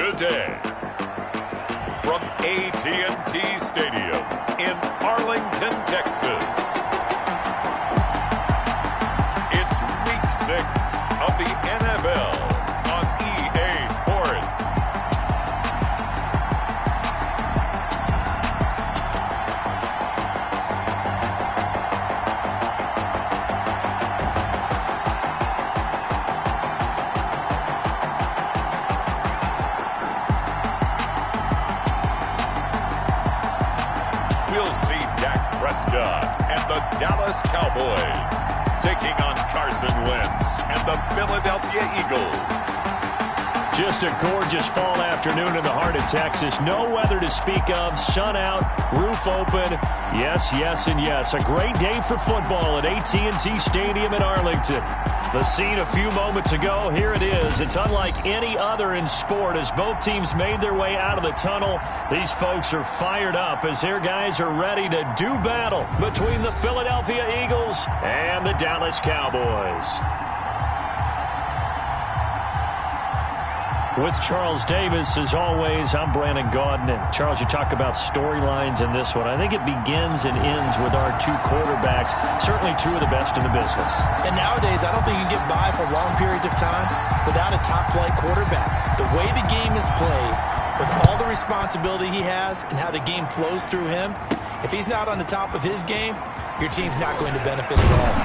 Today, from AT&T Stadium in Arlington, Texas, it's Week 6 of the NFL on EA Sports. We'll see Dak Prescott and the Dallas Cowboys taking on Carson Wentz and the Philadelphia Eagles. Just a gorgeous fall afternoon in the heart of Texas. No weather to speak of. Sun out, roof open. Yes, yes, and yes. A great day for football at AT&T Stadium in Arlington. The scene a few moments ago, here it is. It's unlike any other in sport as both teams made their way out of the tunnel. These folks are fired up as their guys are ready to do battle between the Philadelphia Eagles and the Dallas Cowboys. With Charles Davis, as always, I'm Brandon Gaudin. Charles, you talk about storylines in this one. I think it begins and ends with our two quarterbacks, certainly two of the best in the business. And nowadays, I don't think you can get by for long periods of time without a top-flight quarterback. The way the game is played, with all the responsibility he has and how the game flows through him, if he's not on the top of his game, your team's not going to benefit at all.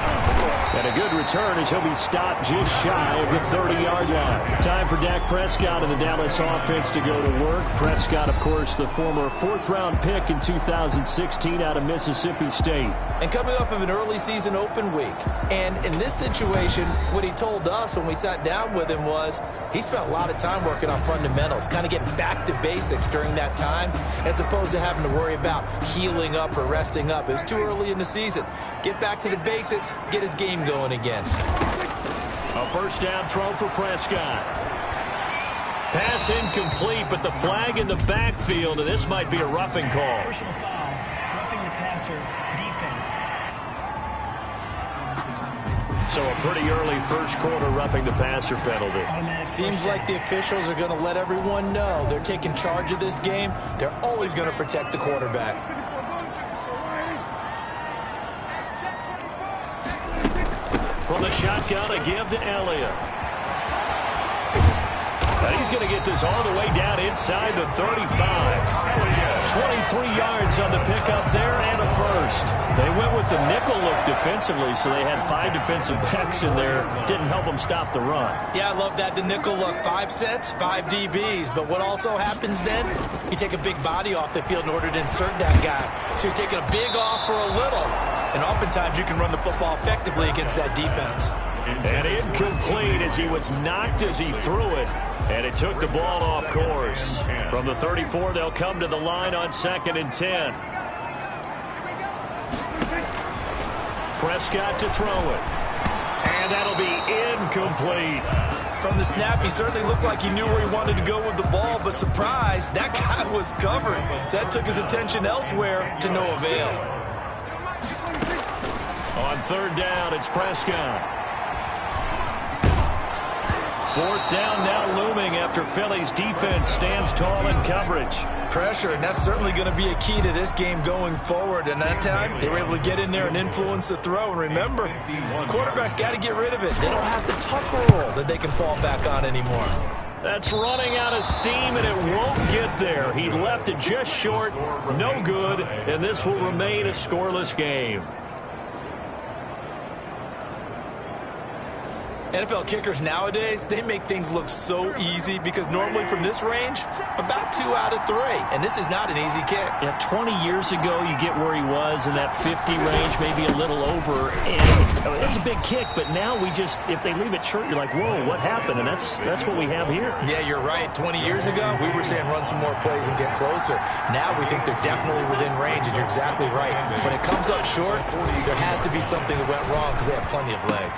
And a good return as he'll be stopped just shy of the 30-yard line. Time for Dak Prescott and the Dallas offense to go to work. Prescott, of course, the former fourth-round pick in 2016 out of Mississippi State. And coming off of an early season open week. And in this situation, what he told us when we sat down with him was he spent a lot of time working on fundamentals, kind of getting back to basics during that time, as opposed to having to worry about healing up or resting up. It was too early in the season. Get back to the basics, get his game going again. A first down throw for Prescott. Pass incomplete, but the flag in the backfield, and this might be a roughing call. Personal foul, roughing the passer, defense. So a pretty early first quarter roughing the passer penalty. Seems like the officials are going to let everyone know they're taking charge of this game. They're always going to protect the quarterback. From the shotgun, a give to Elliott. And he's going to get this all the way down inside the 35. 23 yards on the pickup there and a first. They went with the nickel look defensively, so they had 5 defensive backs in there. Didn't help them stop the run. Yeah, I love that, the nickel look. 5 sets, 5 DBs. But what also happens then, you take a big body off the field in order to insert that guy. So you're taking a big off for a little. And oftentimes you can run the football effectively against that defense. And incomplete as he was knocked as he threw it. And it took the ball off course. From the 34, they'll come to the line on 2nd and 10. Prescott to throw it. And that'll be incomplete. From the snap, he certainly looked like he knew where he wanted to go with the ball, but surprise, that guy was covered. So that took his attention elsewhere to no avail. On 3rd down, it's Prescott. 4th down now looming after Philly's defense stands tall in coverage. Pressure, and that's certainly going to be a key to this game going forward. And that time, they were able to get in there and influence the throw. And remember, quarterbacks got to get rid of it. They don't have the tuck roll that they can fall back on anymore. That's running out of steam, and it won't get there. He left it just short, no good, and this will remain a scoreless game. NFL kickers nowadays, they make things look so easy because normally from this range, about 2 out of 3. And this is not an easy kick. Yeah, 20 years ago, you get where he was in that 50 range, maybe a little over. And it's a big kick, but now we just, if they leave it short, you're like, whoa, what happened? And that's what we have here. Yeah, you're right. 20 years ago, we were saying run some more plays and get closer. Now we think they're definitely within range, and you're exactly right. When it comes up short, there has to be something that went wrong because they have plenty of leg.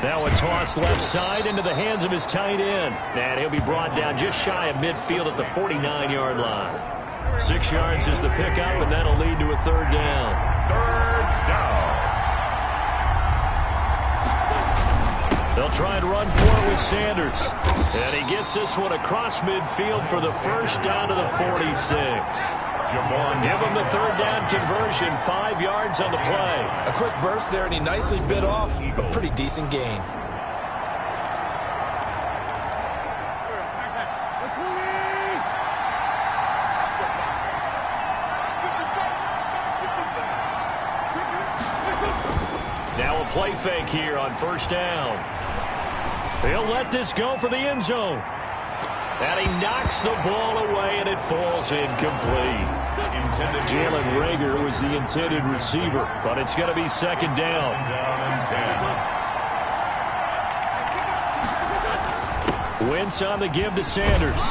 Now a toss left side into the hands of his tight end. And he'll be brought down just shy of midfield at the 49-yard line. 6 yards is the pickup, and that'll lead to a 3rd down. 3rd down. They'll try and run for it with Sanders. And he gets this one across midfield for the first down to the 46. Give him the third down conversion, 5 yards on the play. A quick burst there, and he nicely bit off a pretty decent gain. Now a play fake here on first down. He'll let this go for the end zone. And he knocks the ball away, and it falls incomplete. Jalen Reagor was the intended receiver, but it's going to be second down. Wentz on the give to Sanders.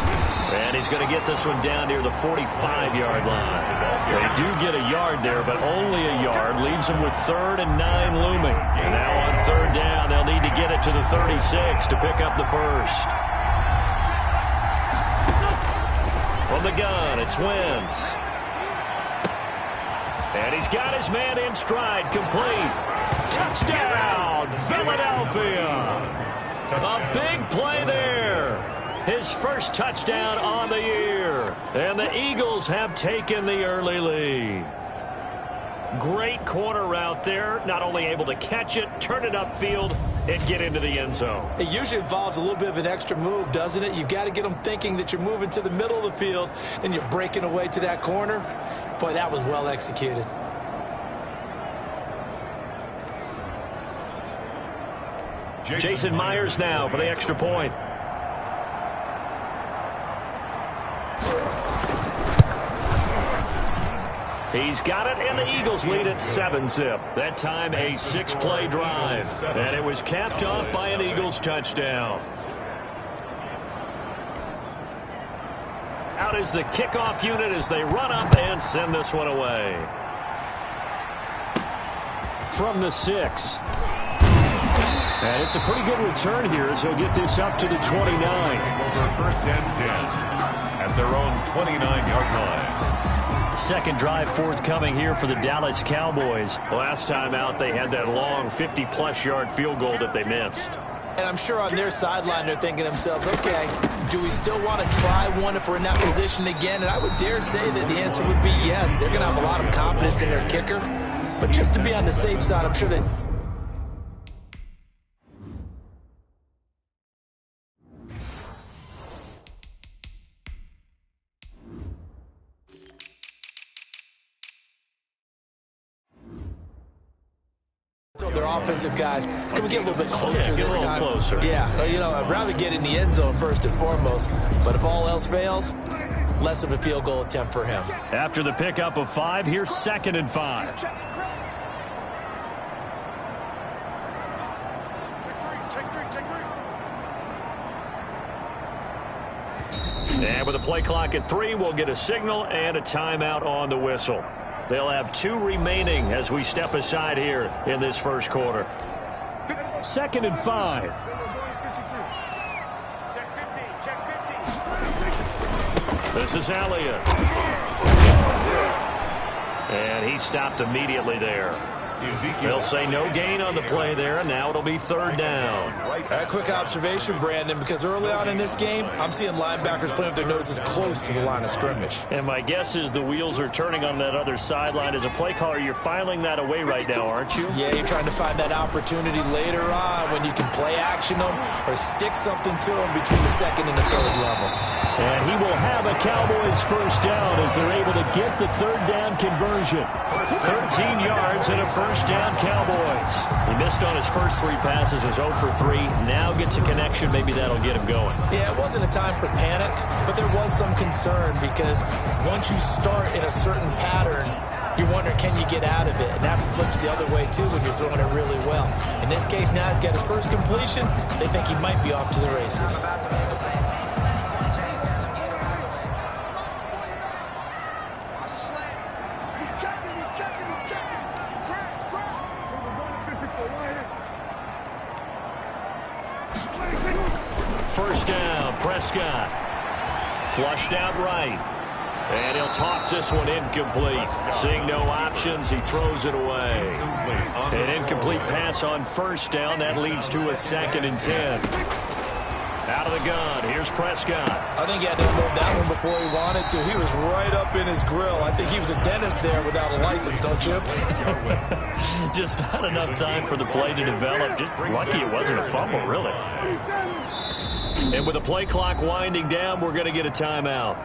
And he's going to get this one down near the 45-yard line. They do get a yard there, but only a yard. Leaves them with 3rd and 9 looming. And now on third down, they'll need to get it to the 36 to pick up the first. From the gun, it's Wentz. And he's got his man in stride, complete. Touchdown, Philadelphia. A big play there. His first touchdown on the year. And the Eagles have taken the early lead. Great corner route there. Not only able to catch it, turn it upfield, and get into the end zone. It usually involves a little bit of an extra move, doesn't it? You've got to get them thinking that you're moving to the middle of the field and you're breaking away to that corner. Boy, that was well executed. Jason Myers now for the extra point. He's got it, and the Eagles lead at 7-zip. That time a 6-play drive. And it was capped off by an Eagles touchdown. Out is the kickoff unit as they run up and send this one away. From the 6. And it's a pretty good return here as he'll get this up to the 29. Over 1st and 10 at their own 29-yard line. Second drive forthcoming here for the Dallas Cowboys. Last time out, they had that long 50-plus yard field goal that they missed. And I'm sure on their sideline they're thinking to themselves, okay, do we still want to try one if we're in that position again? And I would dare say that the answer would be yes. They're going to have a lot of confidence in their kicker. But just to be on the safe side, I'm sure that their offensive guys, can we get a little bit closer this time? Closer. Yeah, you know, I'd rather get in the end zone first and foremost, but if all else fails, less of a field goal attempt for him. After the pickup of 5, here's 2nd and 5. And with a play clock at 3, we'll get a signal and a timeout on the whistle. They'll have 2 remaining as we step aside here in this first quarter. 2nd and 5. This is Elliott. And he stopped immediately there. They'll say no gain on the play there, and now it'll be 3rd down. A quick observation, Brandon, because early on in this game, I'm seeing linebackers playing with their noses close to the line of scrimmage. And my guess is the wheels are turning on that other sideline. As a play caller, you're filing that away right now, aren't you? Yeah, you're trying to find that opportunity later on when you can play action them or stick something to them between the 2nd and the 3rd level. And he will have a Cowboys first down as they're able to get the 3rd down conversion. 13 yards and a first down, Cowboys. He missed on his first 3 passes, was 0 for 3. Now gets a connection. Maybe that'll get him going. Yeah, it wasn't a time for panic, but there was some concern because once you start in a certain pattern, you're wondering, can you get out of it? And that flips the other way, too, when you're throwing it really well. In this case, now he's got his first completion. They think he might be off to the races. First down, Prescott. Flushed out right. And he'll toss this one incomplete. Seeing no options, he throws it away. An incomplete pass on first down. That leads to a 2nd and 10. Out of the gun, here's Prescott. I think he had to unload that one before he wanted to. He was right up in his grill. I think he was a dentist there without a license, don't you? Just not enough time for the play to develop. Just lucky it wasn't a fumble, really. And with the play clock winding down, we're going to get a timeout.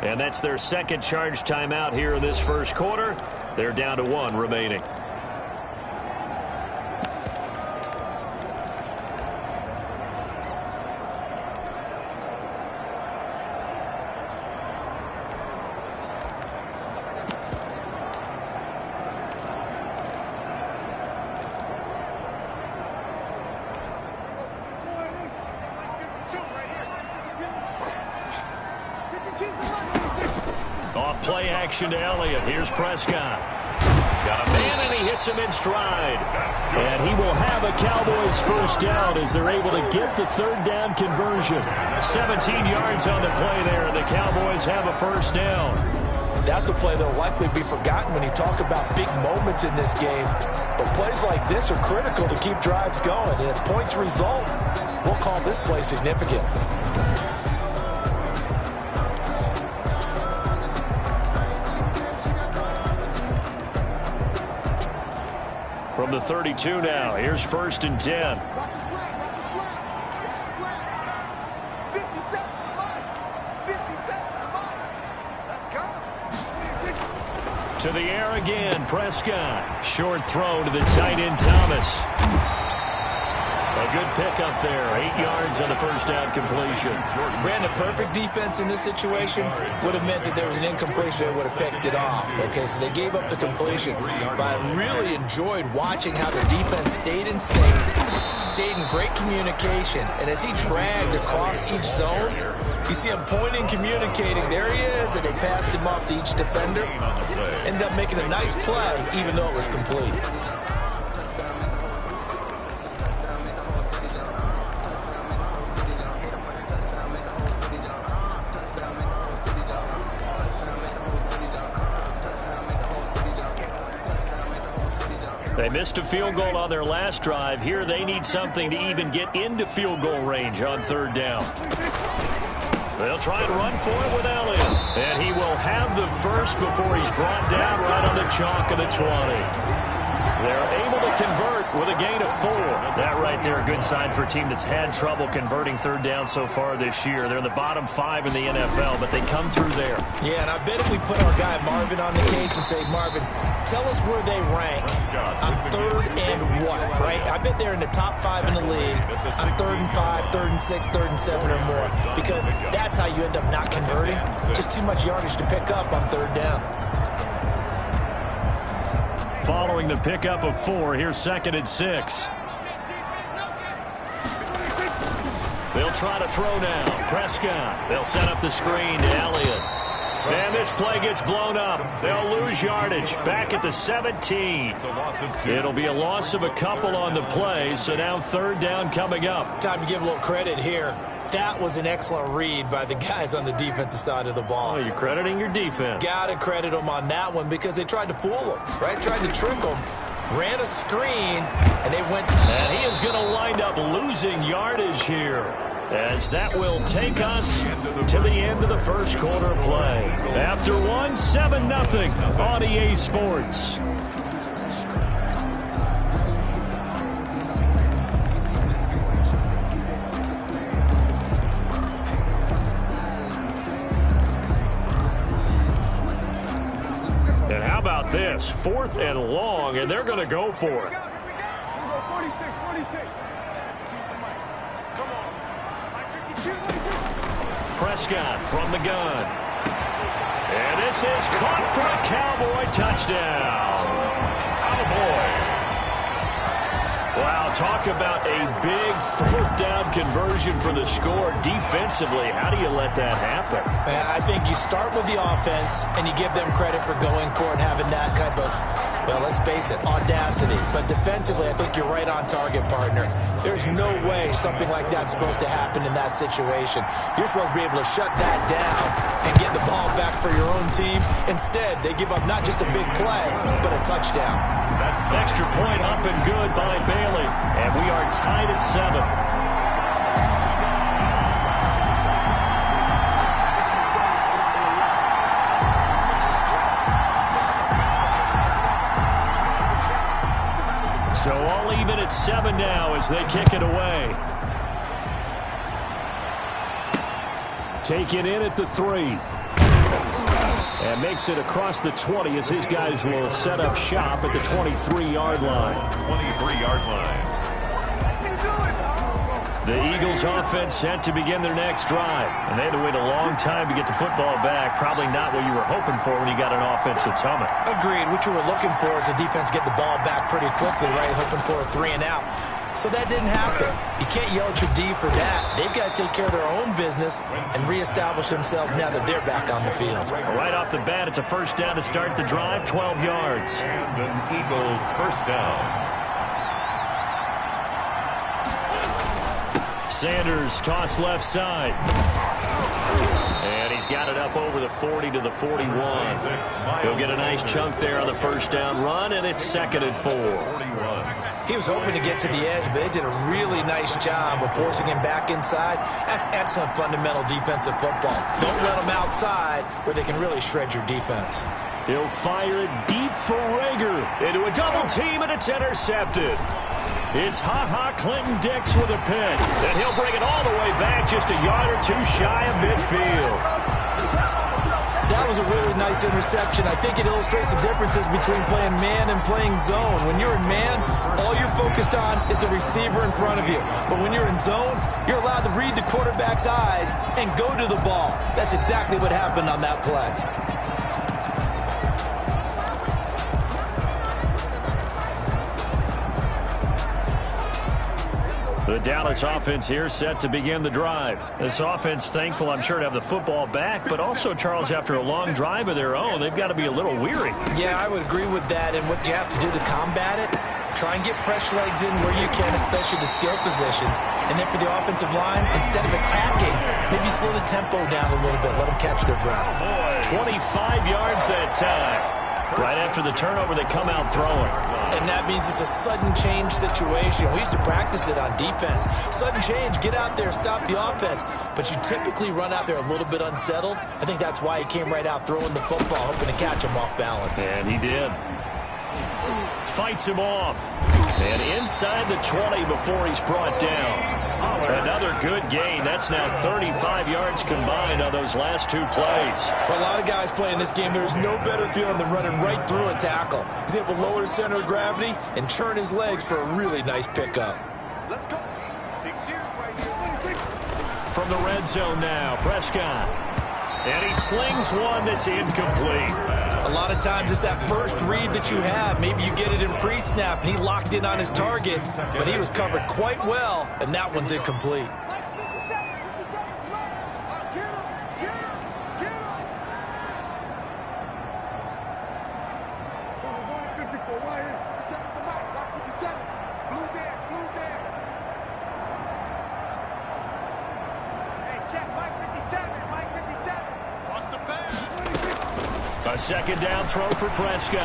And that's their second charge timeout here in this first quarter. They're down to 1 remaining. Off play action to Elliott. Here's Prescott. Got a man, and he hits him in stride. And he will have a Cowboys first down as they're able to get the 3rd down conversion. 17 yards on the play there, and the Cowboys have a first down. That's a play that will likely be forgotten when you talk about big moments in this game. But plays like this are critical to keep drives going. And if points result, we'll call this play significant. From the 32 now, here's 1st and 10. To the air again, Prescott. Short throw to the tight end, Thomas. A good pickup there, 8 yards on the first down completion. Ran a perfect defense in this situation. Would have meant that there was an incompletion. They would have picked it off. Okay, so they gave up the completion. But I really enjoyed watching how the defense stayed in sync, stayed in great communication. And as he dragged across each zone, you see him pointing, communicating. There he is, and they passed him off to each defender. Ended up making a nice play, even though it was complete. They missed a field goal on their last drive. Here they need something to even get into field goal range on 3rd down. They'll try and run for it with Elliott. And he will have the first before he's brought down right on the chalk of the 20. They're able to convert with a gain of 4. That right there, a good sign for a team that's had trouble converting 3rd down so far this year. They're in the bottom 5 in the NFL, but they come through there. Yeah, and I bet if we put our guy Marvin on the case and say, Marvin, tell us where they rank on 3rd and what, right? I bet they're in the top 5 in the league on 3rd and 5, 3rd and 6, 3rd and 7 or more, because that's how you end up not converting. Just too much yardage to pick up on 3rd down. Following the pickup of 4, here's 2nd and 6. They'll try to throw now. Prescott. They'll set up the screen to Elliott. And this play gets blown up. They'll lose yardage. Back at the 17. It'll be a loss of a couple on the play, so now 3rd down coming up. Time to give a little credit here. That was an excellent read by the guys on the defensive side of the ball. Oh, you're crediting your defense. Got to credit them on that one because they tried to fool them, right? Tried to trick them. Ran a screen, and they went. And he is going to wind up losing yardage here, as that will take us to the end of the first quarter play. After 1, 7-0 on EA Sports. And how about this? 4th and long, and they're going to go for it. Prescott from the gun. And this is caught for a Cowboy touchdown. Attaboy. Wow, talk about a big 4th down 2-touchdown conversion for the score. Defensively, how do you let that happen? I think you start with the offense, and you give them credit for going for it and having that type of, well, let's face it, audacity. But defensively, I think you're right on target, partner. There's no way something like that's supposed to happen in that situation. You're supposed to be able to shut that down and get the ball back for your own team. Instead, they give up not just a big play, but a touchdown. Extra point up and good by Bailey. And we are tied at 7. So all even at 7 now as they kick it away. Take it in at the 3. And makes it across the 20 as his guys will set up shop at the 23-yard line. 23-yard line. The Eagles offense set to begin their next drive. And they had to wait a long time to get the football back. Probably not what you were hoping for when you got an offense that's humming. Agreed. What you were looking for is the defense get the ball back pretty quickly, right? Hoping for a 3-and-out. So that didn't happen. You can't yell at your D for that. They've got to take care of their own business and reestablish themselves now that they're back on the field. Right off the bat, it's a first down to start the drive, 12 yards. And an Eagle first down. Sanders toss left side. And he's got it up over the 40 to the 41. He'll get a nice chunk there on the first down run, and it's 2nd and 4. He was hoping to get to the edge, but they did a really nice job of forcing him back inside. That's excellent fundamental defensive football. Don't let them outside where they can really shred your defense. He'll fire it deep for Rager into a double team, and it's intercepted. It's Ha-Ha Clinton Dix with a pick, and he'll bring it all the way back just a yard or two shy of midfield. That was a really nice interception. I think it illustrates the differences between playing man and playing zone. When you're in man, all you're focused on is the receiver in front of you. But when you're in zone, you're allowed to read the quarterback's eyes and go to the ball. That's exactly what happened on that play. The Dallas offense here set to begin the drive. This offense thankful, I'm sure, to have the football back, but also, Charles, after a long drive of their own, they've got to be a little weary. Yeah, I would agree with that, and what you have to do to combat it, try and get fresh legs in where you can, especially the skill positions. And then for the offensive line, instead of attacking, maybe slow the tempo down a little bit, let them catch their breath. 25 yards that time. Right after the turnover, they come out throwing. And that means it's a sudden change situation. We used to practice it on defense. Sudden change, get out there, stop the offense. But you typically run out there a little bit unsettled. I think that's why he came right out throwing the football, hoping to catch him off balance. And he did. Fights him off. And inside the 20 before he's brought down. Another good gain. That's now 35 yards combined on those last 2 plays. For a lot of guys playing this game, there's no better feeling than running right through a tackle. He's able to lower his center of gravity and churn his legs for a really nice pickup. Let's go. Big series right here. From the red zone now, Prescott. And he slings one that's incomplete. A lot of times it's that first read that you have. Maybe you get it in pre-snap, and he locked in on his target, but he was covered quite well, and that one's incomplete. A second down throw for Prescott.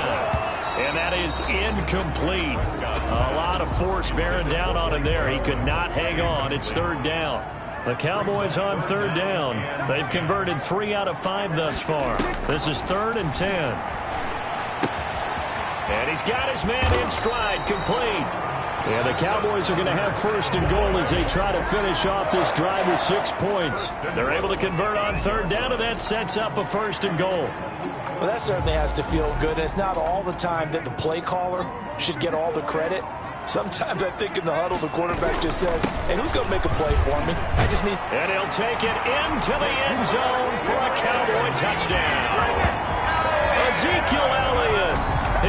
And that is incomplete. A lot of force bearing down on him there. He could not hang on. It's 3rd down. The Cowboys on 3rd down. They've converted 3 out of 5 thus far. This is 3rd and 10. And he's got his man in stride, complete. And the Cowboys are going to have 1st and goal as they try to finish off this drive with 6 points. They're able to convert on 3rd down, and that sets up a 1st and goal. Well, that certainly has to feel good. It's not all the time that the play caller should get all the credit. Sometimes I think in the huddle, the quarterback just says, hey, who's going to make a play for me? I just need... And he'll take it into the end zone for a Cowboy touchdown. Ezekiel Elliott,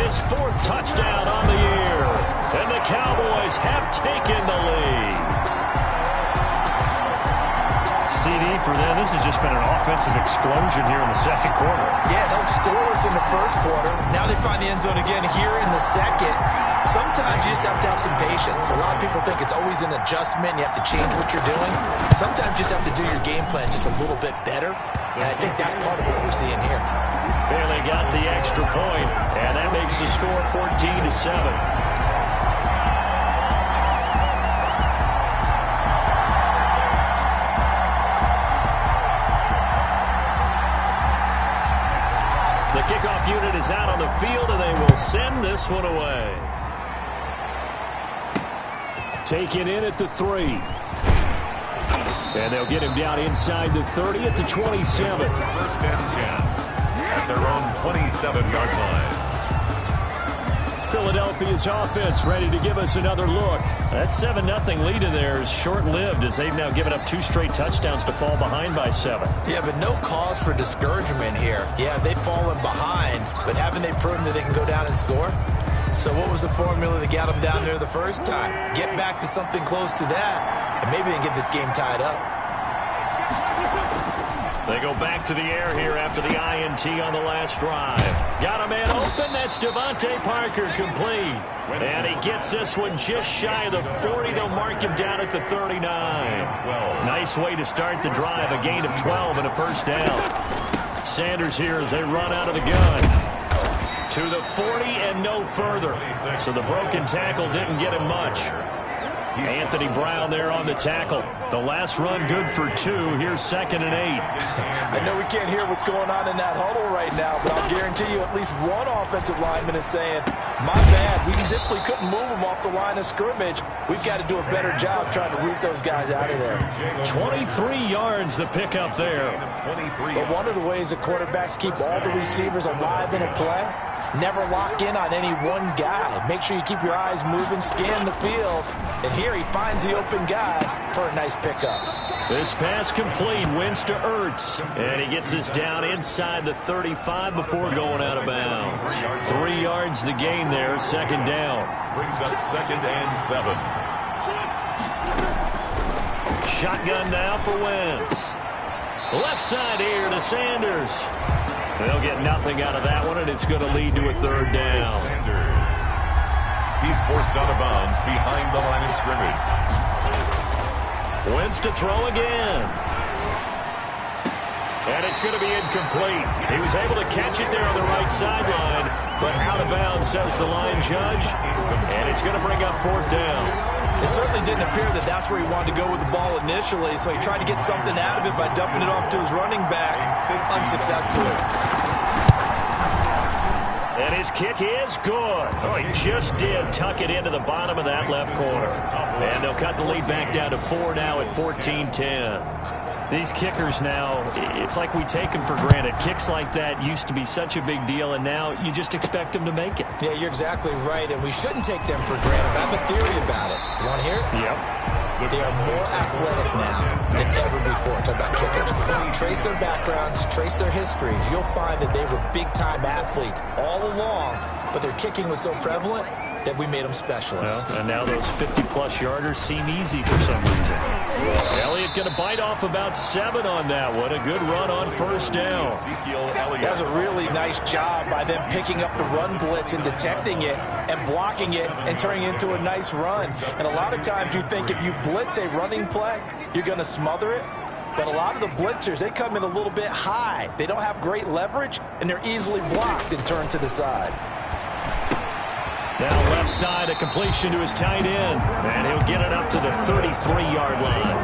his 4th touchdown on the year. And the Cowboys have taken the lead. for them. This has just been an offensive explosion here in the second quarter. Yeah, held scoreless in the first quarter. Now they find the end zone again here in the second. Sometimes you just have to have some patience. A lot of people think it's always an adjustment. You have to change what you're doing. Sometimes you just have to do your game plan just a little bit better. And I think that's part of what we're seeing here. Bailey got the extra point, and that makes the score 14-7. The kickoff unit is out on the field, and they will send this one away. Taken in at the 3. And they'll get him down inside the 30 at the 27. First and 10 at their own 27-yard line. Philadelphia's offense ready to give us another look. That 7-0 lead of theirs short-lived as they've now given up 2 straight touchdowns to fall behind by 7. Yeah, but no cause for discouragement here. Yeah, they've fallen behind, but haven't they proven that they can go down and score? So what was the formula that got them down there the first time? Get back to something close to that, and maybe they can get this game tied up. They go back to the air here after the INT on the last drive. Got a man open. That's Devontae Parker complete. And he gets this one just shy of the 40. They'll mark him down at the 39. Nice way to start the drive. A gain of 12 and a first down. Sanders here as they run out of the gun. To the 40 and no further. So the broken tackle didn't get him much. Anthony Brown there on the tackle. The last run good for 2. Here's 2nd and 8. I know we can't hear what's going on in that huddle right now, but I'll guarantee you at least one offensive lineman is saying, my bad, we simply couldn't move them off the line of scrimmage. We've got to do a better job trying to root those guys out of there. 23 yards the pickup there. But one of the ways the quarterbacks keep all the receivers alive in a play, never lock in on any one guy. Make sure you keep your eyes moving, scan the field. And here he finds the open guy for a nice pickup. This pass complete. Wins to Ertz. And he gets us down inside the 35 before going out of bounds. 3 yards the gain there. 2nd down. Brings up 2nd and 7. Shotgun now for Wentz. Left side here to Sanders. They'll get nothing out of that one, and it's going to lead to a 3rd down. Sanders. He's forced out of bounds behind the line of scrimmage. Wentz to throw again. And it's going to be incomplete. He was able to catch it there on the right sideline, but out of bounds, says the line judge. And it's going to bring up 4th down. It certainly didn't appear that that's where he wanted to go with the ball initially, so he tried to get something out of it by dumping it off to his running back unsuccessfully. And his kick is good. Oh, he just did tuck it into the bottom of that left corner. And they'll cut the lead back down to 4 now at 14-10. These kickers now, it's like we take them for granted. Kicks like that used to be such a big deal, and now you just expect them to make it. Yeah, you're exactly right, and we shouldn't take them for granted. I have a theory about it. You want to hear it? Yep. They are more athletic now than ever before. Talk about kickers. Trace their backgrounds, trace their histories. You'll find that they were big-time athletes all along, but their kicking was so prevalent that we made them specialists. Well, and now those 50-plus yarders seem easy for some reason. Elliott going to bite off about 7 on that one. A good run on 1st down. That was a really nice job by them picking up the run blitz and detecting it and blocking it and turning it into a nice run. And a lot of times you think if you blitz a running play, you're going to smother it. But a lot of the blitzers, they come in a little bit high. They don't have great leverage, and they're easily blocked and turned to the side. Now left side, a completion to his tight end. And he'll get it up to the 33-yard line.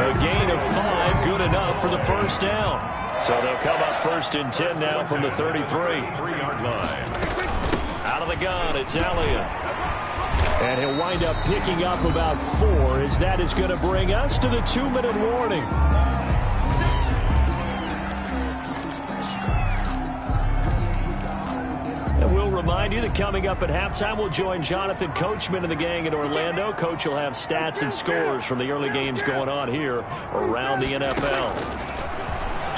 A gain of 5, good enough for the 1st down. So they'll come up 1st and 10 now from the 33-yard line. Out of the gun, it's Elliott. And he'll wind up picking up about 4, as that is going to bring us to the 2-minute warning. And we'll remind you that coming up at halftime, we'll join Jonathan Coachman and the gang in Orlando. Coach will have stats and scores from the early games going on here around the NFL.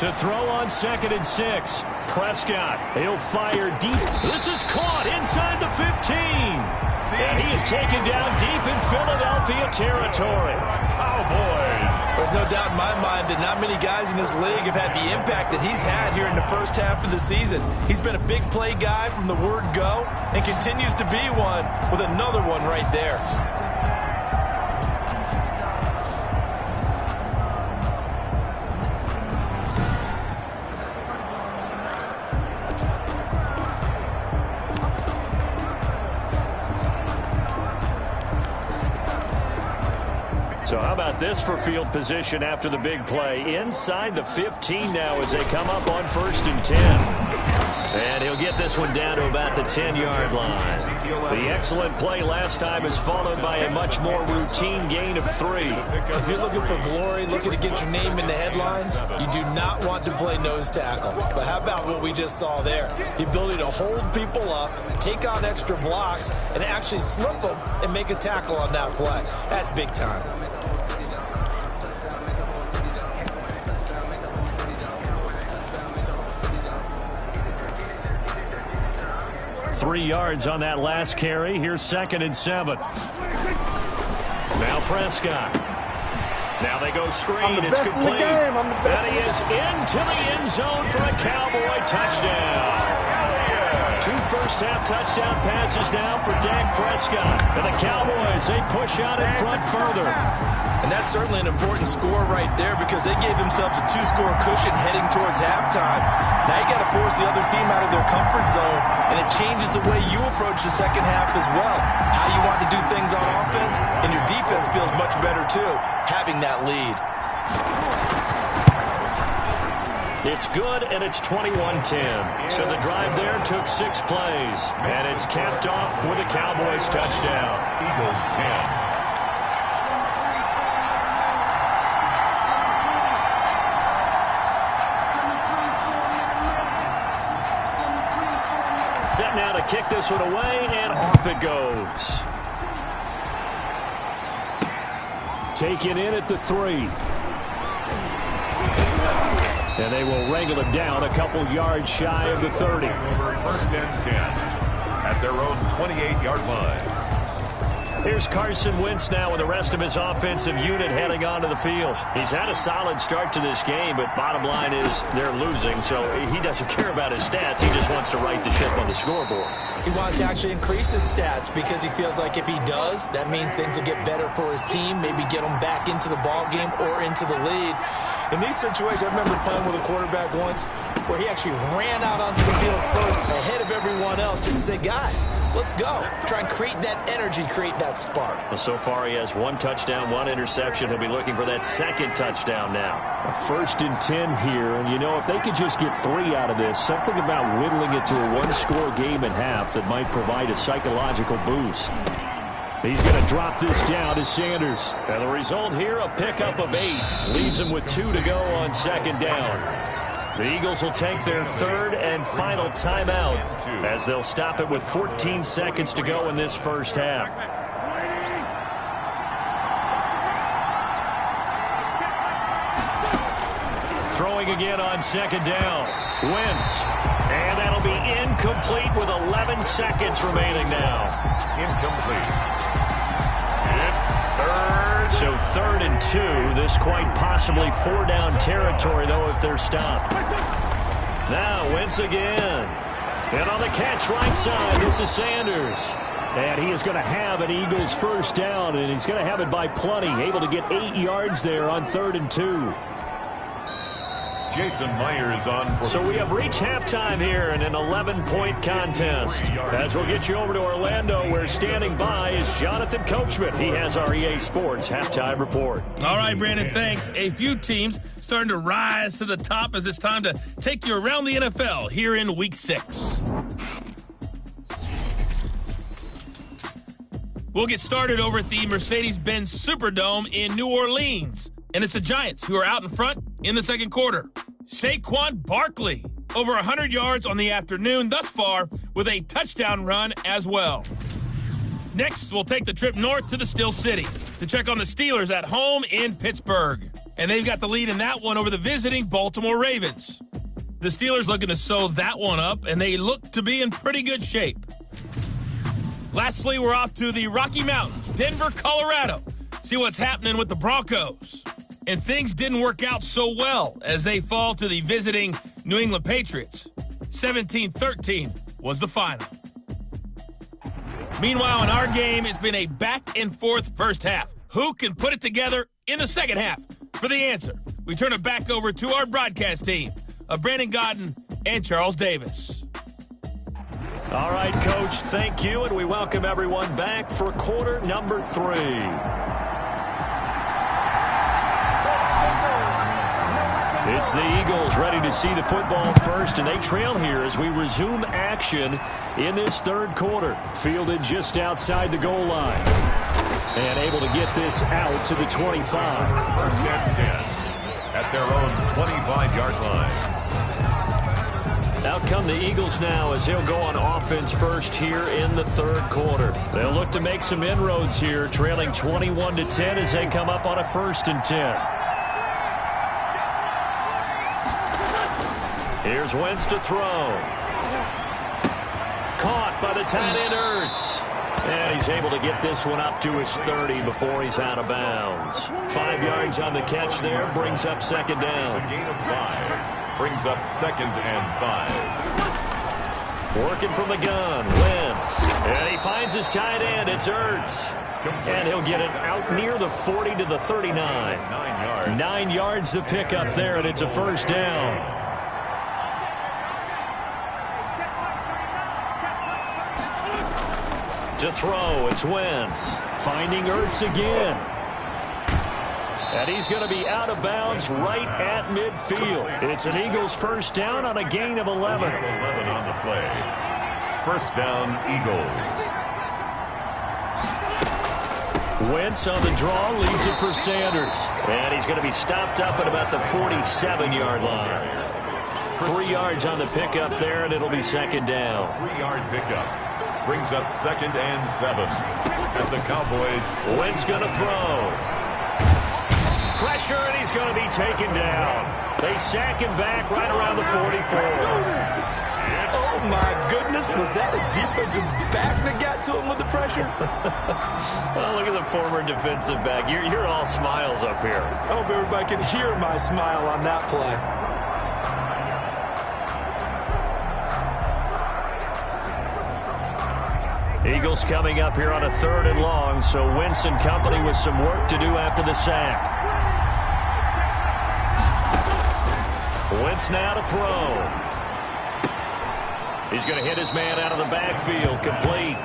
To throw on 2nd and 6. Prescott, he'll fire deep. This is caught inside the 15. And he is taken down deep in Philadelphia territory. Cowboys. There's no doubt in my mind that not many guys in this league have had the impact that he's had here in the first half of the season. He's been a big play guy from the word go and continues to be one with another one right there. So how about this for field position after the big play? Inside the 15 now as they come up on 1st and 10. And he'll get this one down to about the 10-yard line. The excellent play last time is followed by a much more routine gain of 3. If you're looking for glory, looking to get your name in the headlines, you do not want to play nose tackle. But how about what we just saw there? The ability to hold people up, take on extra blocks, and actually slip them and make a tackle on that play. That's big time. 3 yards on that last carry. Here's 2nd and 7. Now Prescott. Now they go screen. It's complete. And he is into the end zone for a Cowboy touchdown. 2 first-half touchdown passes now for Dak Prescott. And the Cowboys, they push out in front further. And that's certainly an important score right there because they gave themselves a 2-score cushion heading towards halftime. Now you got to force the other team out of their comfort zone, and it changes the way you approach the second half as well. How you want to do things on offense, and your defense feels much better too, having that lead. It's good, and it's 21-10. So the drive there took 6 plays, and it's capped off with a Cowboys touchdown. Eagles 10. Set now to kick this one away, and off it goes. Taken in at the 3. And they will wrangle it down a couple yards shy of the 30. Over 1st and 10 at their own 28-yard line. Here's Carson Wentz now with the rest of his offensive unit heading onto the field. He's had a solid start to this game, but bottom line is they're losing, so he doesn't care about his stats. He just wants to right the ship on the scoreboard. He wants to actually increase his stats because he feels like if he does, that means things will get better for his team, maybe get them back into the ball game or into the lead. In these situations, I remember playing with a quarterback once where he actually ran out onto the field first ahead of everyone else just to say, guys, let's go. Try and create that energy, create that spark. Well, so far he has 1 touchdown, 1 interception. He'll be looking for that 2nd touchdown now. A 1st and 10 here, and you know, if they could just get 3 out of this, something about whittling it to a 1-score game at half that might provide a psychological boost. He's going to drop this down to Sanders. And the result here, a pickup of 8. Leaves him with 2 to go on 2nd down. The Eagles will take their 3rd and final timeout as they'll stop it with 14 seconds to go in this first half. Throwing again on 2nd down. Wentz. And that'll be incomplete with 11 seconds remaining now. Incomplete. It's 3rd. So 3rd and 2. This quite possibly 4-down territory, though, if they're stopped. Now Wentz again. And on the catch right side, this is Sanders. And he is going to have an Eagles first down, and he's going to have it by plenty. Able to get 8 yards there on 3rd and 2. Jason Myers on for. So we have reached halftime here in an 11-point contest. As we'll get you over to Orlando, where standing by is Jonathan Coachman. He has our EA Sports halftime report. All right, Brandon, thanks. A few teams starting to rise to the top as it's time to take you around the NFL here in Week 6. We'll get started over at the Mercedes-Benz Superdome in New Orleans. And it's the Giants who are out in front in the second quarter. Saquon Barkley, over 100 yards on the afternoon thus far with a touchdown run as well. Next, we'll take the trip north to the Steel City to check on the Steelers at home in Pittsburgh. And they've got the lead in that one over the visiting Baltimore Ravens. The Steelers looking to sew that one up, and they look to be in pretty good shape. Lastly, we're off to the Rocky Mountains, Denver, Colorado. See what's happening with the Broncos. And things didn't work out so well as they fall to the visiting New England Patriots. 17-13 was the final. Meanwhile, in our game, it's been a back-and-forth first half. Who can put it together in the second half? For the answer, we turn it back over to our broadcast team of Brandon Godden and Charles Davis. All right, Coach, thank you, and we welcome everyone back for quarter number 3. It's the Eagles ready to see the football first, and they trail here as we resume action in this third quarter. Fielded just outside the goal line. And able to get this out to the 25. First and 10 at their own 25-yard line. Out come the Eagles now as they'll go on offense first here in the third quarter. They'll look to make some inroads here, trailing 21-10 as they come up on a 1st and 10. Here's Wentz to throw. Caught by the tight end Ertz. And he's able to get this one up to his 30 before he's out of bounds. 5 yards on the catch there, brings up second down. It's a gain of 5. Brings up 2nd and 5. Working from the gun, Wentz. And he finds his tight end, it's Ertz. And he'll get it out near the 40 to the 39. 9 yards. 9 yards to pick up there, and it's a first down. To throw, it's Wentz. Finding Ertz again. And he's going to be out of bounds right at midfield. It's an Eagles first down on a gain of 11. 11 on the play. First down, Eagles. Wentz on the draw, leaves it for Sanders. And he's going to be stopped up at about the 47-yard line. 3 yards on the pickup there, and it'll be second down. 3-yard pickup. Brings up 2nd and 7 as the Cowboys. Wentz going to throw. Pressure, and he's going to be taken down. They sack him back right around the 44. Oh, my goodness. Was that a defensive back that got to him with the pressure? Well, look at the former defensive back. You're all smiles up here. I hope everybody can hear my smile on that play. Eagles coming up here on a 3rd and long, so Wentz and company with some work to do after the sack. Wentz now to throw. He's going to hit his man out of the backfield, complete.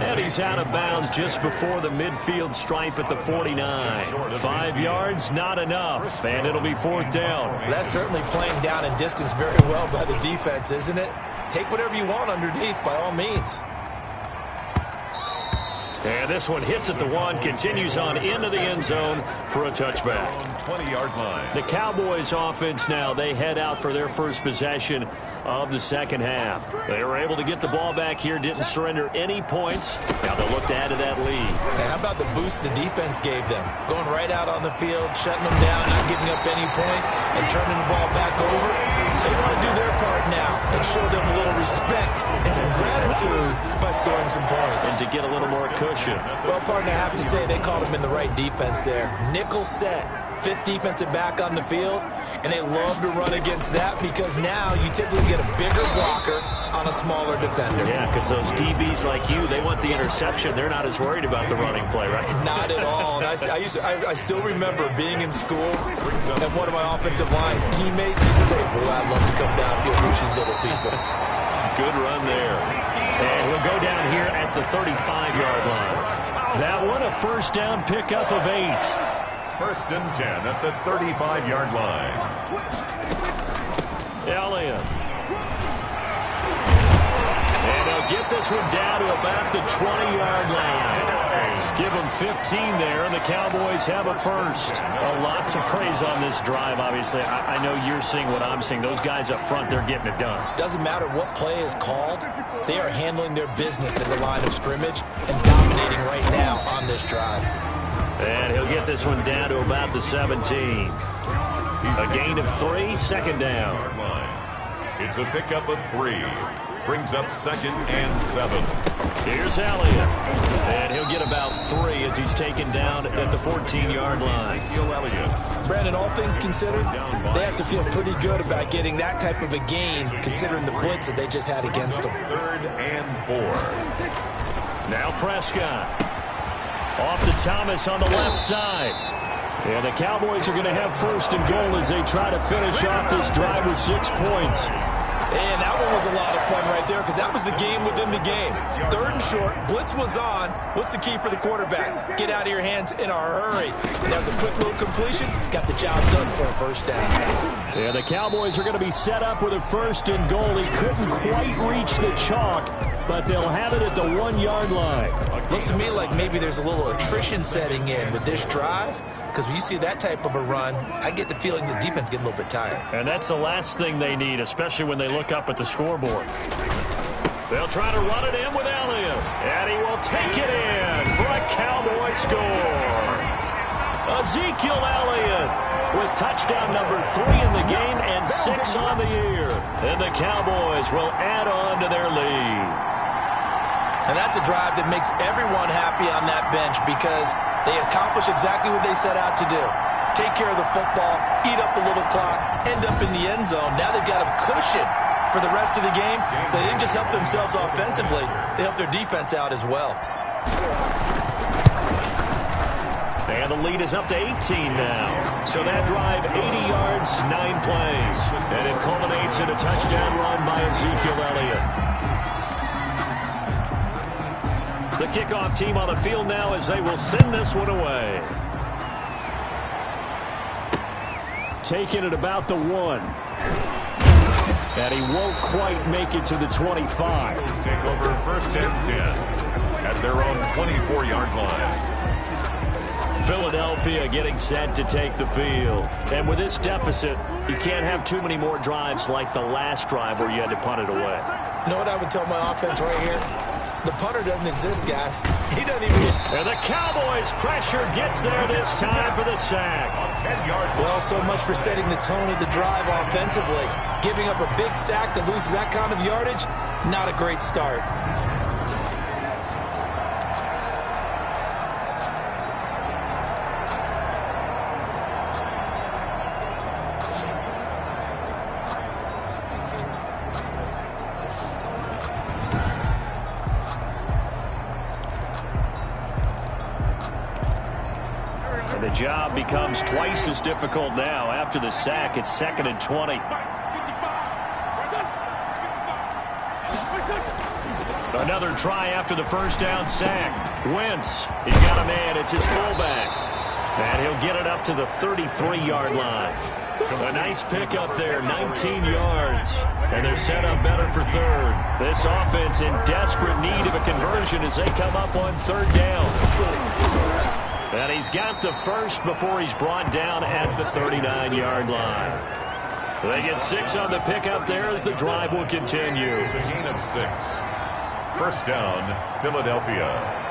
And he's out of bounds just before the midfield stripe at the 49. 5 yards, not enough, and it'll be 4th down. That's certainly playing down in distance very well by the defense, isn't it? Take whatever you want underneath, by all means. And this one hits at the 1, continues on into the end zone for a touchback. 20-yard line. The Cowboys offense now, they head out for their first possession of the second half. They were able to get the ball back here, didn't surrender any points. Now they'll look to add to that lead. Hey, how about the boost the defense gave them? Going right out on the field, shutting them down, not giving up any points, and turning the ball back over. They want to do their part now and show them a little respect and some gratitude by scoring some points. And to get a little more cushion. Well, partner, I have to say they called him in the right defense there. Nickel set, 5th defensive back on the field, and they love to run against that because now you typically get a bigger blocker on a smaller defender. Yeah, because those DBs like you, they want the interception. They're not as worried about the running play, right? Not at all. And I still remember being in school, and one of my offensive line teammates used to say, boy, I'd love to come downfield with you little people. Good run there. And he'll go down here at the 35-yard line. That one, a first down pickup of 8. First and 10 at the 35-yard line. Elliott. And they'll get this one down to about the 20-yard line. Give them 15 there, and the Cowboys have a first. A lot to praise on this drive, obviously. I know you're seeing what I'm seeing. Those guys up front, they're getting it done. Doesn't matter what play is called. They are handling their business in the line of scrimmage and dominating right now on this drive. And he'll get this one down to about the 17. A gain of 3, second down. It's a pickup of 3. Brings up 2nd and 7. Here's Elliott. And he'll get about 3 as he's taken down at the 14-yard line. Elliott. Brandon, all things considered, they have to feel pretty good about getting that type of a gain, considering the blitz that they just had against them. 3rd and 4. Now Prescott. Off to Thomas on the left side. And the Cowboys are going to have 1st and goal as they try to finish off this drive with 6 points. And that one was a lot of fun right there because that was the game within the game. 3rd and short, blitz was on. What's the key for the quarterback? Get out of your hands in a hurry. And that was a quick little completion. Got the job done for a 1st down. Yeah, the Cowboys are going to be set up with a 1st and goal. He couldn't quite reach the chalk, but they'll have it at the 1-yard line. Looks to me like maybe there's a little attrition setting in with this drive. Because when you see that type of a run, I get the feeling the defense getting a little bit tired. And that's the last thing they need, especially when they look up at the scoreboard. They'll try to run it in with Elliott. And he will take it in for a Cowboy score. Ezekiel Elliott with touchdown number 3 in the game and 6 on the year. And the Cowboys will add on to their lead. And that's a drive that makes everyone happy on that bench because they accomplish exactly what they set out to do. Take care of the football, eat up a little clock, end up in the end zone. Now they've got a cushion for the rest of the game. So they didn't just help themselves offensively, they helped their defense out as well. And the lead is up to 18 now. So that drive, 80 yards, 9 plays. And it culminates in a touchdown run by Ezekiel Elliott. The kickoff team on the field now as they will send this one away. Taking it about the 1. And he won't quite make it to the 25. Take over 1st and 10 at their own 24-yard line. Philadelphia getting set to take the field. And with this deficit, you can't have too many more drives like the last drive where you had to punt it away. You know what I would tell my offense right here? The punter doesn't exist, guys. He doesn't even... And the Cowboys' pressure gets there this time for the sack. Well, so much for setting the tone of the drive offensively. Giving up a big sack that loses that kind of yardage, not a great start. The job becomes twice as difficult now. After the sack, it's 2nd and 20. Another try after the 1st down sack. Wentz, he's got a man. It's his fullback. And he'll get it up to the 33-yard line. A nice pickup there, 19 yards. And they're set up better for 3rd. This offense in desperate need of a conversion as they come up on 3rd down. And he's got the 1st before he's brought down at the 39-yard line. They get 6 on the pickup there as the drive will continue. It's a gain of 6. 1st down, Philadelphia.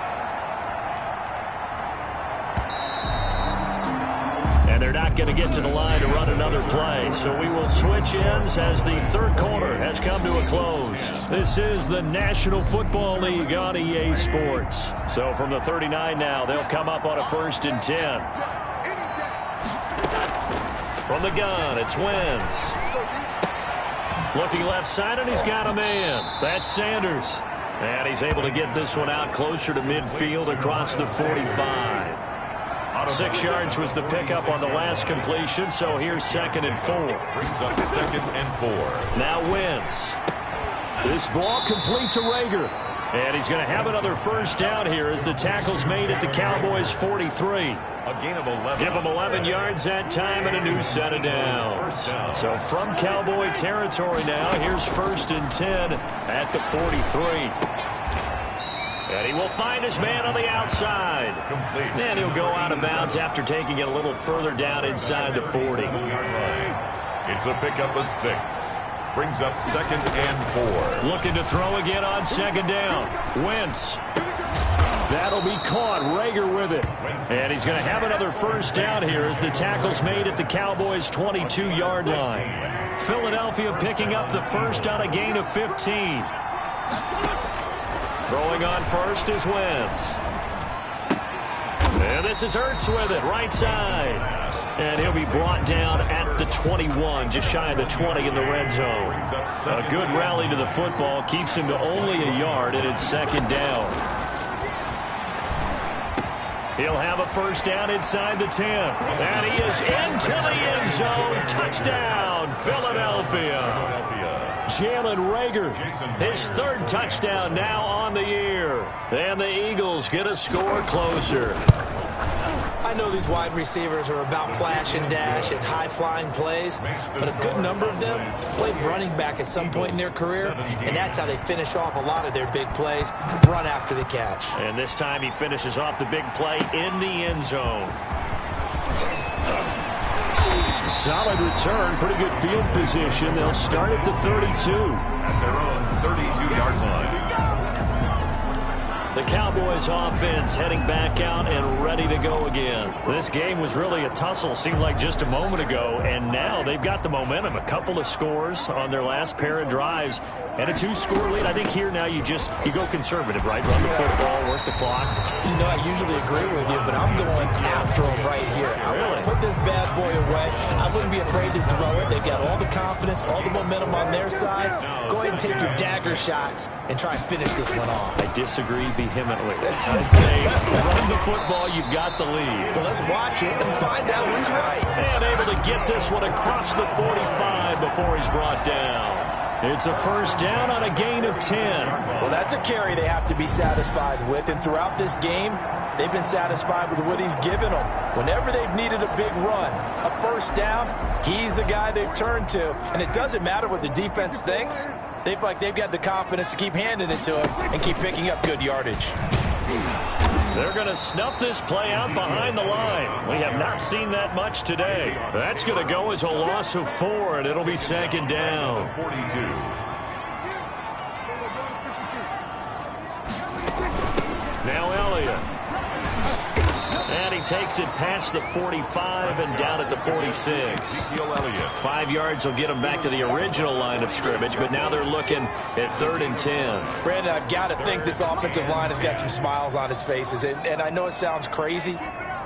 And they're not going to get to the line to run another play. So we will switch ends as the 3rd quarter has come to a close. This is the National Football League on EA Sports. So from the 39 now, they'll come up on a 1st and 10. From the gun, it's Wentz. Looking left side, and he's got a man. That's Sanders. And he's able to get this one out closer to midfield across the 45. 6 yards was the pickup on the last completion, so here's 2nd and 4. Brings up 2nd and 4. Now Wentz. This ball complete to Rager. And he's going to have another 1st down here as the tackle's made at the Cowboys' 43. A gain of 11. Give him 11 yards that time and a new set of downs. So from Cowboy territory now, here's 1st and 10 at the 43. And he will find his man on the outside. Complete. And he'll go out of bounds after taking it a little further down inside the 40. It's a pickup of 6. Brings up 2nd and 4. Looking to throw again on 2nd down. Wentz. That'll be caught. Rager with it. And he's going to have another 1st down here as the tackle's made at the Cowboys' 22-yard line. Philadelphia picking up the 1st on a gain of 15. Throwing on 1st is Wentz. And this is Ertz with it, right side. And he'll be brought down at the 21, just shy of the 20 in the red zone. A good rally to the football keeps him to only a yard, and it's second down. He'll have a first down inside the 10. And he is into the end zone. Touchdown, Philadelphia. Jalen Reagor, his third touchdown now on the year. And the Eagles get a score closer. I know these wide receivers are about flash and dash and high-flying plays, but a good number of them played running back at some point in their career, and that's how they finish off a lot of their big plays, run after the catch. And this time he finishes off the big play in the end zone. Solid return, pretty good field position. They'll start at the 32. At their own 32-yard line. The Cowboys offense heading back out and ready to go again. This game was really a tussle, seemed like just a moment ago, and now they've got the momentum. A couple of scores on their last pair of drives and a 2-score lead. I think here now you go conservative, right? Run the football, work the clock. You know, I usually agree with you, but I'm going after them right here. I want to put this bad boy away. I wouldn't be afraid to throw it. They've got all the confidence, all the momentum on their side. Go ahead and take your dagger shots and try and finish this one off. I disagree vehemently. I say run the football, you've got the lead. Well, let's watch it and find out who's right. And able to get this one across the 45 before he's brought down. It's a first down on a gain of 10. Well, that's a carry they have to be satisfied with, and throughout this game, they've been satisfied with what he's given them. Whenever they've needed a big run, a first down, he's the guy they've turned to. And it doesn't matter what the defense thinks. They feel like they've got the confidence to keep handing it to him and keep picking up good yardage. They're going to snuff this play out behind the line. We have not seen that much today. That's going to go as a loss of 4, and it'll be second down. 42. Now Elliott. And he takes it past the 45 and down at the 46. 5 yards will get him back to the original line of scrimmage, but now they're looking at 3rd and 10. Brandon, I've got to think this offensive line has got some smiles on its faces. And I know it sounds crazy,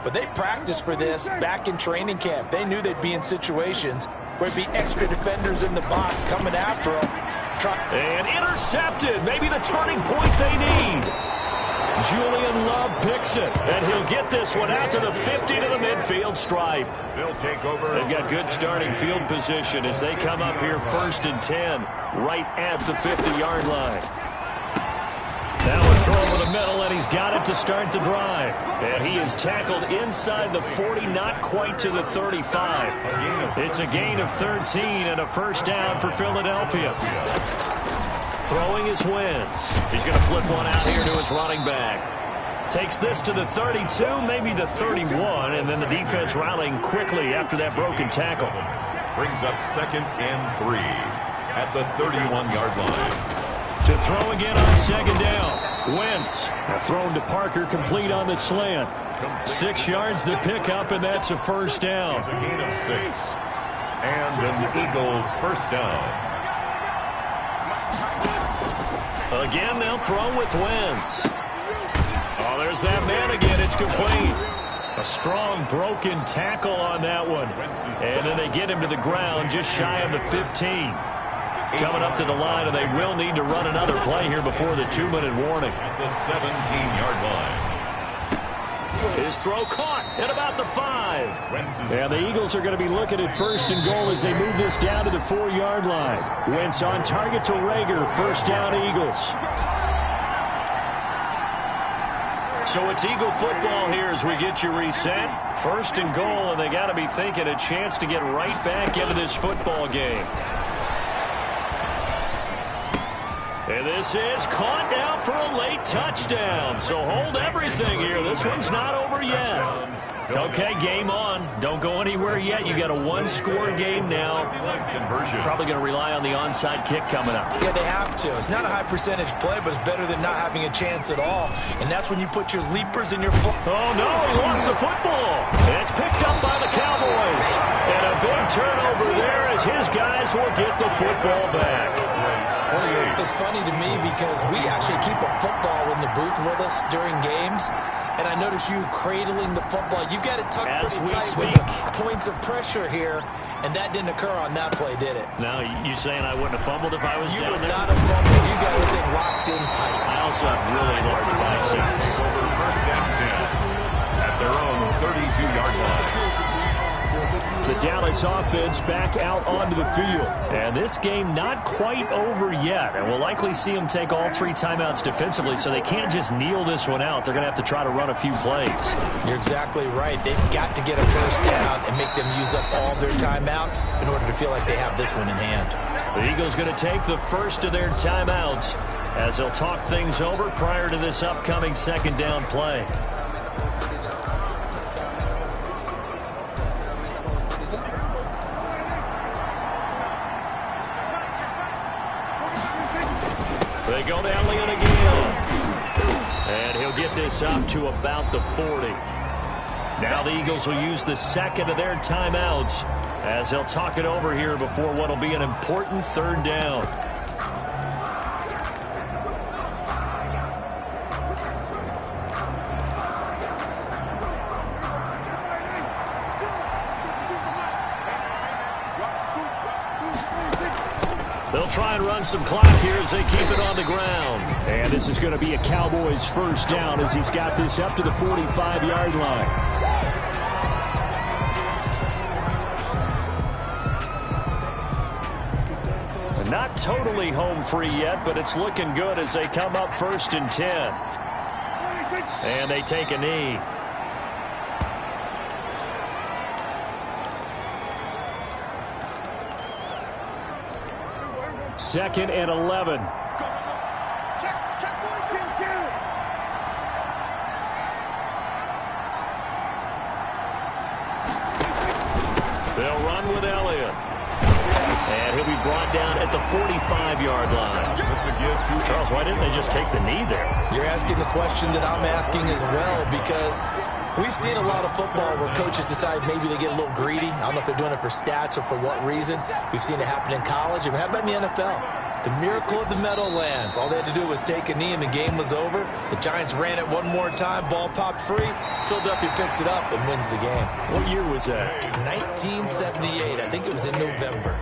but they practiced for this back in training camp. They knew they'd be in situations where it'd be extra defenders in the box coming after them. And intercepted. Maybe the turning point they need. Julian Love picks it, and he'll get this one out to the 50 to the midfield stripe. They'll take over. They've got good starting field position as they come up here 1st and 10, right at the 50-yard line. That one thrown over the middle, and he's got it to start the drive. And he is tackled inside the 40, not quite to the 35. It's a gain of 13 and a first down for Philadelphia. Throwing his Wentz. He's going to flip one out here to his running back. Takes this to the 32, maybe the 31, and then the defense rallying quickly after that broken tackle. Brings up 2nd and 3 at the 31-yard line. To throw again on 2nd down. Wentz thrown to Parker, complete on the slant. 6 yards the pickup, and that's a first down. It's a gain of 6. And an Eagle first down. Again, they'll throw with Wentz. Oh, there's that man again. It's complete. A strong broken tackle on that one. And then they get him to the ground just shy of the 15. Coming up to the line, and they will need to run another play here before the 2-minute warning. At the 17-yard line. His throw caught at about the 5. And the Eagles are going to be looking at 1st and goal as they move this down to the 4-yard line. Wentz on target to Reagor. First down, Eagles. So it's Eagle football here as we get you reset. 1st and goal, and they got to be thinking a chance to get right back into this football game. And this is caught now for a late touchdown. So hold everything here. This one's not over yet. Okay, game on. Don't go anywhere yet. You got a 1-score game now. Probably going to rely on the onside kick coming up. Yeah, they have to. It's not a high percentage play, but it's better than not having a chance at all. And that's when you put your leapers in your foot. Oh, no, he lost the football. And it's picked up by the Cowboys. And a big turnover there as his guys will get the football back. 28. It's funny to me because we actually keep a football in the booth with us during games. And I notice you cradling the football. You got it tucked pretty tight with the points of pressure here. And that didn't occur on that play, did it? No, you saying I wouldn't have fumbled if I was down there? You would not have fumbled. You got everything locked in tight. I also have really large biceps. Over first down 10 at their own 32-yard line. The Dallas offense back out onto the field. And this game not quite over yet. And we'll likely see them take all 3 timeouts defensively, so they can't just kneel this one out. They're going to have to try to run a few plays. You're exactly right. They've got to get a first down and make them use up all their timeouts in order to feel like they have this one in hand. The Eagles going to take the first of their timeouts as they'll talk things over prior to this upcoming second down play. They go to Elliott again. And he'll get this up to about the 40. Now the Eagles will use the second of their timeouts as they'll talk it over here before what will be an important third down. They'll try and run some clock here as they keep it on the ground. And this is going to be a Cowboys first down as he's got this up to the 45-yard line. Not totally home free yet, but it's looking good as they come up first and 10. And they take a knee. Second and 11. They'll run with Elliott. And he'll be brought down at the 45-yard line. Charles, why didn't they just take the knee there? You're asking the question that I'm asking as well, because we've seen a lot of football where coaches decide maybe they get a little greedy. I don't know if they're doing it for stats or for what reason. We've seen it happen in college. And how about in the NFL? The miracle of the Meadowlands. All they had to do was take a knee and the game was over. The Giants ran it one more time. Ball popped free. Philadelphia picks it up and wins the game. What year was that? 1978. I think it was in November.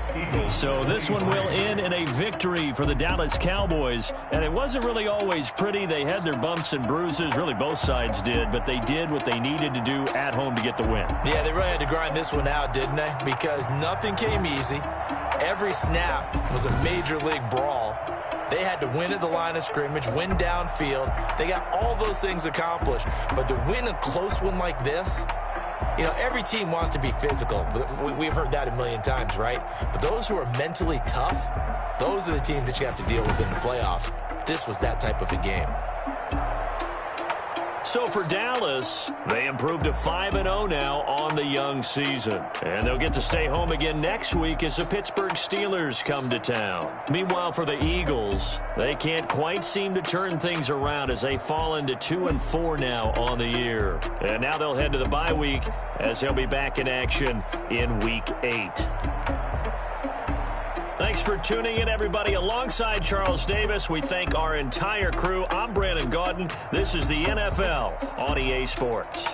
So this one will end in a victory for the Dallas Cowboys. And it wasn't really always pretty. They had their bumps and bruises. Really, both sides did. But they did what they needed to do at home to get the win. Yeah, they really had to grind this one out, didn't they? Because nothing came easy. Every snap was a major league brawl. They had to win at the line of scrimmage, win downfield. They got all those things accomplished. But to win a close one like this, you know, every team wants to be physical. We've heard that a million times, right? But those who are mentally tough, those are the teams that you have to deal with in the playoffs. This was that type of a game. So for Dallas, they improved to 5-0 now on the young season. And they'll get to stay home again next week as the Pittsburgh Steelers come to town. Meanwhile, for the Eagles, they can't quite seem to turn things around as they fall into 2-4 now on the year. And now they'll head to the bye week as they'll be back in action in Week 8. Thanks for tuning in, everybody. Alongside Charles Davis, we thank our entire crew. I'm Brandon Gaudin. This is the NFL on EA Sports.